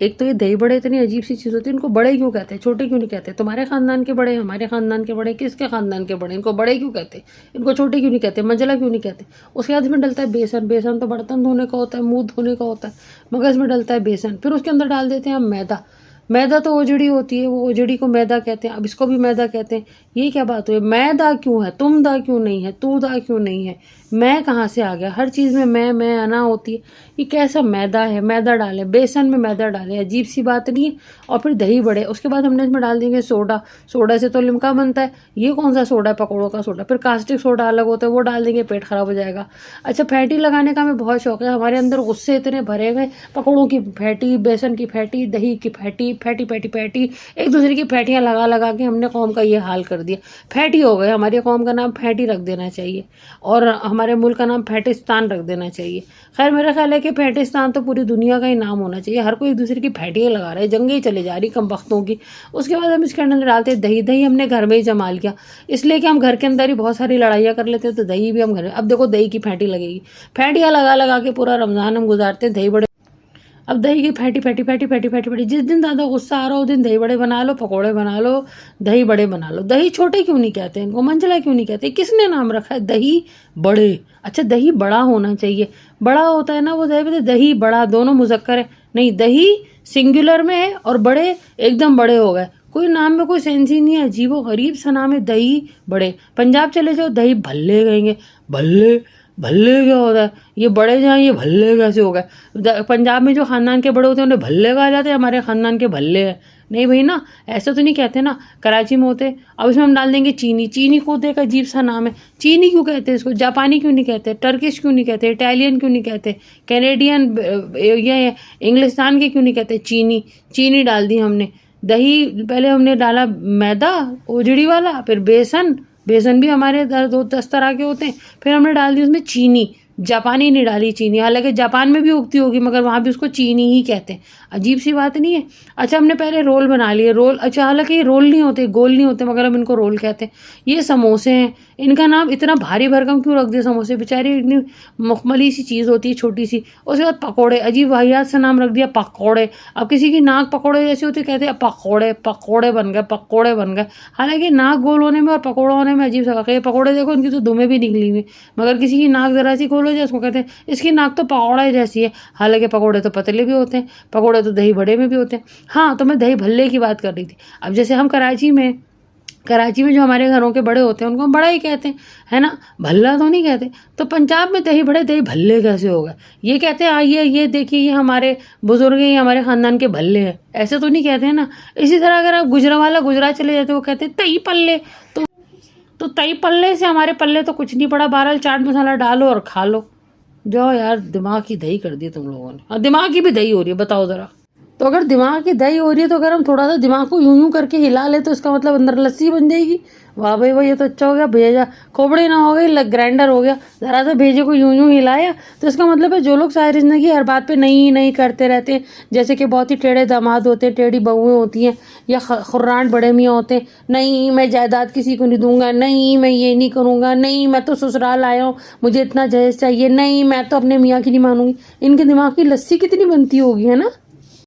एक तो ये दही बड़े इतनी अजीब सी चीज़ होती है, इनको बड़े क्यों कहते हैं, छोटे क्यों नहीं कहते? तुम्हारे खानदान के बड़े, हमारे खानदान के बड़े, किसके खानदान के बड़े, इनको बड़े क्यों कहते हैं? इनको छोटे क्यों नहीं कहते, मंझला क्यों नहीं कहते? उसके बाद में डलता है बेसन। बेसन तो बर्तन धोने का होता है, मुंह धोने का होता है, मगर इसमें डलता है बेसन। फिर उसके अंदर डाल देते हैं हम मैदा। मैदा तो ओजड़ी होती है, वो ओजड़ी को मैदा कहते हैं, अब इसको भी मैदा कहते हैं। ये क्या बात हुई? मैं दा क्यों है, तुम दा क्यों नहीं है, तू दा क्यों नहीं है? मैं कहाँ से आ गया? हर चीज़ में मैं आना होती है। ये कैसा मैदा है? मैदा डालें, बेसन में मैदा डालें, अजीब सी बात नहीं है। और फिर दही बड़े, उसके बाद हमने इसमें डाल देंगे सोडा। सोडा से तो लिमका बनता है, ये कौन सा सोडा है? पकौड़ों का सोडा। फिर कास्टिक सोडा अलग होता है, वो डाल देंगे, पेट खराब हो जाएगा। अच्छा, फैटी लगाने का हमें बहुत शौक है, हमारे अंदर गुस्से इतने भरे हुए, पकौड़ों की फैटी, बेसन की फैटी, दही की फैटी, फैटी फैटी फैटी, एक दूसरे की फैटियाँ लगा लगा के हमने कौम का ये हाल कर दिया। फैटी हो गए, हमारी कौम का नाम फैटी रख देना चाहिए, और हमारे मुल्क का नाम फैटिस्तान रख देना चाहिए। खैर, मेरा ख्याल है कि फैटिस्तान तो पूरी दुनिया का ही नाम होना चाहिए। हर कोई एक दूसरे की फैटियाँ लगा रहा है, जंगें चले जा रही कम वक्तों की। उसके बाद हम इसके अंदर डालते हैं दही। दही हमने घर में ही जमा लिया, इसलिए कि हम घर के अंदर ही बहुत सारी लड़ाइयाँ कर लेते हैं, तो दही भी हम घर में। अब देखो, दही की फैटी लगेगी, फैटियाँ लगा लगा के पूरा रमज़ान हम गुजारते हैं। दही बड़े, अब दही की fatty fatty fatty fatty fatty fatty, जिस दिन ज़्यादा गुस्सा आ रहा हो उस दिन दही बड़े बना लो, पकोड़े बना लो, दही बड़े बना लो। दही छोटे क्यों नहीं कहते, इनको मंझला क्यों नहीं कहते? किसने नाम रखा है दही बड़े? अच्छा, दही बड़ा होना चाहिए, बड़ा होता है ना वो दही, दही बड़ा दोनों मुज़क्कर है। नहीं, दही सिंगुलर में है और बड़े एकदम बड़े हो गए। कोई नाम में कोई सेंस ही नहीं है, अजीबो गरीब सा नाम है दही बड़े। पंजाब चले जाओ, दही भल्ले कहेंगे। भल्ले, भल्ले क्या होता है? ये बड़े जहाँ, ये भल्ले कैसे हो गए? पंजाब में जो खानदान के बड़े होते हैं उन्हें भल्ले कहा जाते हैं, हमारे खानदान के भल्ले हैं। नहीं भाई ना, ऐसा तो नहीं कहते ना, कराची में होते। अब इसमें हम डाल देंगे चीनी। चीनी को एक अजीब सा नाम है, चीनी क्यों कहते हैं इसको? जापानी क्यों नहीं कहते, टर्किश क्यों नहीं कहते, इटालियन क्यों नहीं कहते, कैनेडियन, ये इंग्लिस्तान के क्यों नहीं कहते? चीनी। चीनी डाल दी हमने। दही, पहले हमने डाला मैदा ओजड़ी वाला, फिर बेसन। बेसन भी हमारे 10 तरह के होते हैं। फिर हमने डाल दी उसमें चीनी, जापानी नहीं डाली चीनी, हालांकि जापान में भी उगती होगी मगर वहाँ भी उसको चीनी ही कहते हैं। अजीब सी बात नहीं है? अच्छा, हमने पहले रोल बना लिए। रोल, अच्छा, हालांकि ये रोल नहीं होते, गोल नहीं होते, मगर हम इनको रोल कहते हैं। ये समोसे हैं, इनका नाम इतना भारी भरकम क्यों रख दिया समोसे? बेचारी इतनी मखमली सी चीज़ होती है, छोटी सी। उसके बाद पकौड़े, अजीब वाहियात सा नाम रख दिया, पकौड़े। अब किसी की नाक पकौड़े जैसी होती, कहते हैं पकौड़े, पकौड़े बन गए, पकौड़े बन गए। हालांकि नाक गोल होने में और पकौड़ा होने में अजीब सा फर्क है। पकौड़े देखो, इनकी तो दुमें भी निकली हुई, मगर किसी की नाक जरा सी खोलो जाए, उसको कहते हैं इसकी नाक तो पकौड़ा जैसी है। हालांकि पकौड़े तो पतले भी होते हैं, पकौड़े तो दही बड़े में भी होते हैं। हाँ, तो मैं दही भल्ले की बात कर रही थी। अब जैसे हम कराची में जो हमारे घरों के बड़े होते हैं उनको हम बड़ा ही कहते हैं, है ना, भल्ला तो नहीं कहते। तो पंजाब में दही बड़े, दही भल्ले कैसे हो गए? ये कहते हैं आइए ये देखिए, ये हमारे बुजुर्ग हैं, ये हमारे खानदान के भल्ले हैं, ऐसे तो नहीं कहते हैं ना। इसी तरह अगर आप गुजरात चले जाते, वो कहते हैं तई पल्ले। तो तई पल्ले से हमारे पल्ले तो कुछ नहीं पड़ा। बहरहाल, चाट मसाला डालो और खा लो। जाओ यार, दिमाग की दही कर दी तुम लोगों ने। हाँ, दिमाग की भी दही हो रही है, बताओ ज़रा। तो अगर दिमाग की दही हो रही है तो अगर हम थोड़ा सा दिमाग को यूं यूं करके हिला ले तो इसका मतलब अंदर लस्सी बन जाएगी। वाह भाई वाह, ये तो अच्छा हो गया। भेजा खोपड़ी ना हो गई, ग्राइंडर हो गया। ज़रा सा भेजे को यूं यूं हिलाया तो इसका मतलब है जो लोग सारी जिंदगी हर बात पे नहीं नहीं करते रहते हैं, जैसे कि बहुत ही टेढ़े दामाद होते हैं, टेढ़ी बहुएं होती हैं, या खुर्रान बड़े मियाँ होते हैं, नहीं मैं जायदाद किसी को नहीं दूंगा, नहीं मैं ये नहीं करूँगा, नहीं मैं तो ससुराल आया हूँ, मुझे इतना जहेज चाहिए, नहीं मैं तो अपने मियाँ की नहीं मानूंगी। इनके दिमाग की लस्सी कितनी बनती होगी, है ना।